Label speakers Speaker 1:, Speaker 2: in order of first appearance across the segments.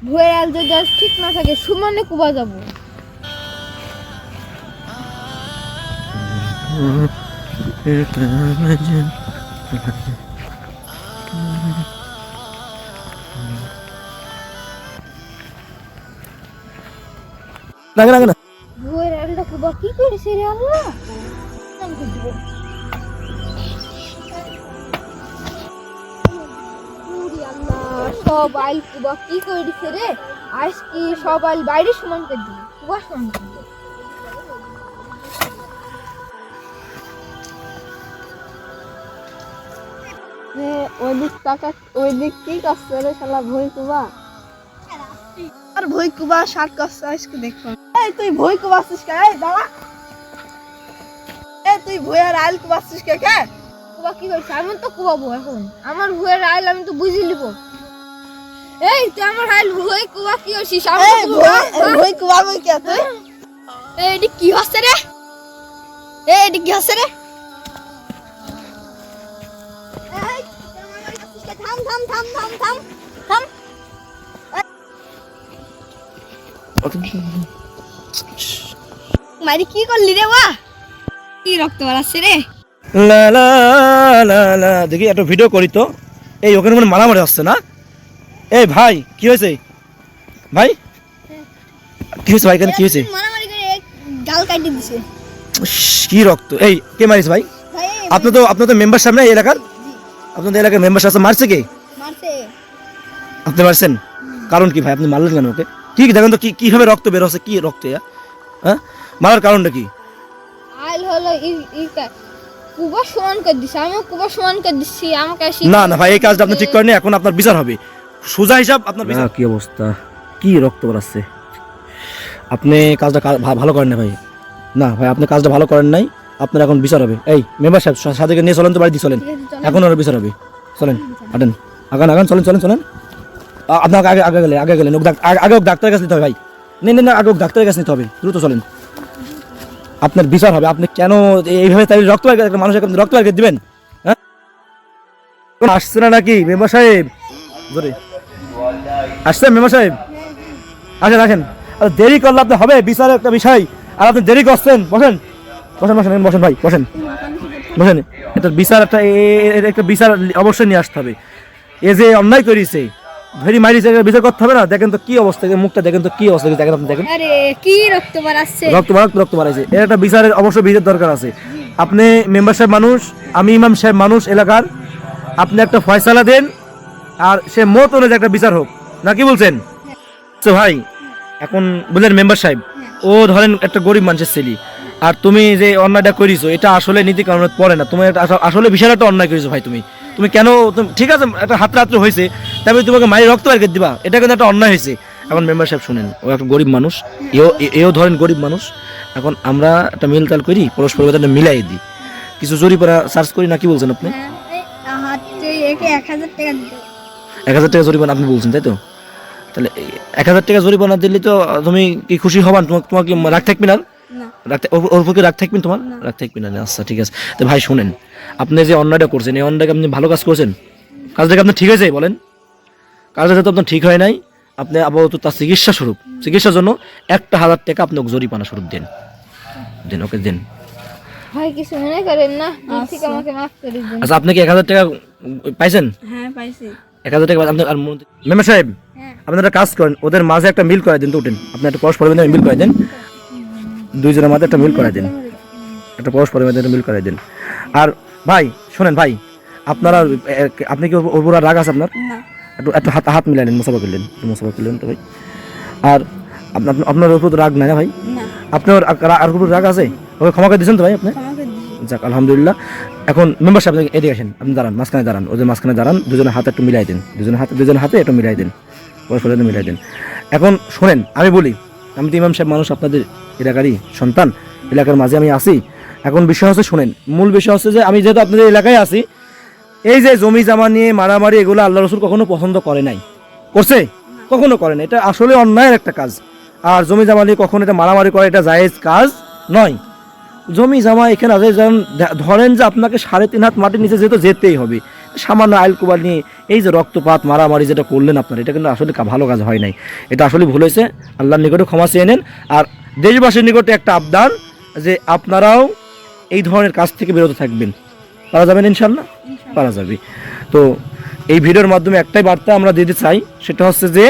Speaker 1: ভুয়ের আল যদি আজ ঠিক না থাকে সুমনে কুবা যাব। ভুয়ের আলটা কুবা কি করেছে রে আল্লাহ? সব আইল কুবা কি করে দিছে রে? আজ কি সব আইল বাইরে সমান করে দিবি, কুবা সমান করে দিবি। ওই দিক কি করছে রে শালা ভই কুবা? আর ভই কুবা শার্ট করছে আজকে দেখো। এই তুই ভই কুবা আসছিস কে? এই দাঁড়া। এই তুই ভই আর আইল কুবা আসছিস কে? কুবা কি করছিস? আমি তো কুবাবো এখন। আমার ভুয়ের আইল আমি তো বুঝি লিব। এই তুই আমার আইল ভুই কুবা কি করছিস? আমি ভুই কুবাবো কি তুই? এই এডি কি হচ্ছে রে? এই এডি কি হচ্ছে রে? এই তুই আমার কাছে থাম থাম থাম থাম থাম থাম। মারি কি করলি রে? ওয়া কি রক্ত বেরাচ্ছে রে?
Speaker 2: লা লা লা লা দেখি একটা ভিডিও করি তো। এই ওখানে মানে মারামারি হচ্ছে না? এই ভাই কি হয়েছে? ভাই কি হয়েছে? ভাই কেন কি হয়েছে?
Speaker 1: মারামারি করে গাল কাটি দিছে।
Speaker 2: কি রক্ত? এই কে মারিস ভাই?
Speaker 1: ভাই
Speaker 2: আপনি তো মেম্বার সামনে এই এলাকার? আপনাদের এলাকার মেম্বার সাথে মারছে কে?
Speaker 1: মারছে।
Speaker 2: আপনি মারছেন? কারণ কি ভাই? আপনি মারলেন কেন ওকে? ঠিক দেখেন তো কিভাবে রক্ত বের হচ্ছে, কি রক্ত? হ্যাঁ, মারার কারণটা কি?
Speaker 1: আইল হলো কুবা সমান করে দিছে, আমি কুবা সমান করে দিচ্ছি। আমাকে
Speaker 2: না না ভাই, এই কাজটা আপনি ঠিক করেননি। এখন আপনার বিচার হবে, সোজা হিসাব আপনার বিচার। কি অবস্থা, কি রক্ত বেরাচ্ছে! আপনি কাজটা ভালো করেন না ভাই। না ভাই, আপনি কাজটা ভালো করেন নাই। আপনার এখন বিচার হবে। এই মেম্বার সাহেব সাথে নিয়ে চলেন তো, বাড়িতে চলেন। এখন ওর বিচার হবে। চলেন, আটেন, আগান আগান, চলেন চলেন চলেন। আপনাকে আগে গেলেন আগে ডাক্তারের কাছে নিতে হবে ভাই। না আগে ডাক্তারের কাছে নিতে হবে, দ্রুত চলেন। আপনার বিচার হবে। আপনি কেন এইভাবে তাই রক্ত মানুষের রক্ত বের করে দিবেন? হ্যাঁ, আসছে না নাকি মেম্বার সাহেব? জোরে আসছে মেম্বার সাহেব? আসেন আসেন। আর দেরি করলে আপনি হবে, বিচারের একটা বিষয়, আর আপনি দেরি করছেন। বসেন বসেন বসেন বসেন ভাই, বসেন বসেন। এটা বিচার, একটা বিচার অবশ্যই নিয়ে আসতে হবে। এ যে অন্যায় করেছে, ভেরি মাইরিছে, বিচার করতে হবে না? দেখেন তো কি অবস্থা, মুখটা দেখেন তো কি অবস্থা, দেখেন আপনি দেখেন।
Speaker 1: আরে কি রক্ত বেরাচ্ছে!
Speaker 2: রক্ত বাড়াইছে। এর একটা বিচারের অবশ্যই বিচার দরকার আছে। আপনি মেম্বার সাহেব মানুষ, আমি ইমাম সাহেব মানুষ এলাকার। আপনি একটা ফয়সালা দেন, আর সে মত অনুযায়ী একটা বিচার হোক, না কি বলছেন? তো ভাই এখন বুঝলেন মেম্বার সাহেব, ও ধরেন একটা গরিব মানুষের ছেলে, আর তুমি যে অন্যায়টা করেছো এটা আসলে নীতি কানুনে পড়ে না। তুমি আসলে বিশাল একটা অন্যায় করেছো ভাই। তুমি কেন, ঠিক আছে একটা হাতরাত্রে হয়েছে, তবে তোমাকে মায়ের রক্ত বের করে দিবা, এটা কিন্তু একটা অন্যায় হয়েছে। এখন মেম্বার সাহেব শুনেন, ও একটা গরিব মানুষ, এও ধরেন গরিব মানুষ। এখন আমরা একটা মিলতাল করি, পরস্পর একটা মিলাই দিই, কিছু জরিপানা চার্জ করি, না কি বলছেন আপনি?
Speaker 1: 1000 টাকা দিতে।
Speaker 2: 1000 টাকা জরিমানা আপনি বলছেন, তাই তো? তাহলে 1000 টাকা জরিমানা দিলে তো তুমি কি খুশি হবা? তোমার কি রাগ থাকবে না? ওর প্রতি রাগ থাকবেন? তোমার রাগ থাকবে না? আচ্ছা ঠিক আছে। তো ভাই শুনেন, আপনি যে অন্যায়টা করছেন, এই অন্যায়কে আপনি ভালো কাজ করছেন? কাজটাকে আপনার ঠিক হয়েছে বলেন? কাজটা যাতে আপনার ঠিক হয় নাই, আপনি আপাতত তার চিকিৎসার জন্য 1000 টাকা আপনি জরিমানা স্বরূপ দেন ওকে দেন।
Speaker 1: ভাই কিছু মনে করেন না, ঠিক আমাকে মাফ করে দিন।
Speaker 2: আচ্ছা, আপনি কি 1000 টাকা পাইছেন?
Speaker 1: হ্যাঁ পাইছি।
Speaker 2: 1000 টাকা আপনি। আর মেম্বার সাহেব, আপনি একটা কাজ করেন, ওদের মাঝে একটা মিল করে দেন তো। উঠেন, আপনি একটা পরস্পর মিল করে দেন, দুইজনের মাঝে একটা মিল করে দেন, একটা পরস্পরের মধ্যে একটা মিল করে দেন। আর ভাই শোনেন ভাই, আপনি কি ওর উপর রাগ আছে আপনার? একটু হাত মিলাইলেন, মুসাফা করলেন তো ভাই। আর আপনার উপর রাগ নাই না ভাই? আপনার আর উপর রাগ আছে? ওকে ক্ষমা করে দিয়েছেন তো ভাই আপনি? যাক আলহামদুলিল্লাহ। এখন মেম্বার সাহেব এদিকে আসেন, আপনি দাঁড়ান, মাঝখানে দাঁড়ান, ওদের মাঝখানে দাঁড়ান, দুজনের হাতে একটু মিলাই দেন, দুজনের হাতে একটু মিলাই দেন, পরস্পর মিলাই দেন। এখন শোনেন, আমি বলি, আমি তো ইমাম সাহেব মানুষ, আপনাদের এলাকারই সন্তান, এলাকার মাঝে আমি আসি। এখন বিষয় হচ্ছে, শোনেন, মূল বিষয় হচ্ছে যে আমি যেহেতু আপনাদের এলাকায় আসি, এই যে জমি জামা নিয়ে মারামারি, এগুলো আল্লাহ রসুল কখনো পছন্দ করে নাই, করছে? কখনো করে না। এটা আসলে অন্যায়ের একটা কাজ। আর জমি জামা নিয়ে কখনো এটা মারামারি করা, এটা জায়েজ কাজ নয়। জমি জামা এখানে আছে, ধরেন যে আপনাকে 3.5 হাত মাটির নিচে যেতেই হবে, সামান্য আইল কোবাল নিয়ে এই যে রক্তপাত মারামারি যেটা করলেন আপনারা, এটা কিন্তু আসলে ভালো কাজ হয় নাই, এটা আসলে ভুল হয়েছে। আল্লাহর নিকটে ক্ষমা চেয়ে নেন। আর দেশবাসীর নিকটে একটা আবদান যে আপনারাও এই ধরনের কাজ থেকে বিরত থাকবেন। পারা যাবেন ইনশাল্লাহ? পারা যাবে। তো এই ভিডিওর মাধ্যমে একটাই বার্তা আমরা দিতে চাই, সেটা হচ্ছে যে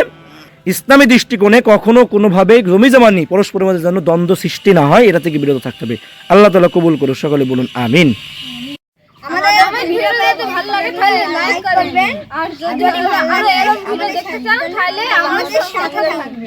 Speaker 2: ইসলামী দৃষ্টিকোণে কখনো কোনোভাবে জমি জমানি পরস্পরের মধ্যে যেন দ্বন্দ্ব সৃষ্টি না হয়, এটা থেকে বিরত থাকতে হবে। আল্লাহ তাআলা কবুল করুন, সকলে বলুন আমিন।
Speaker 1: আমাদের ভিডিওটা ভালো লাগে তাহলে লাইক করবেন, আর যদি আরো এরকম ভিডিও দেখতে চান তাহলে আমাদের সাথে থাকবেন।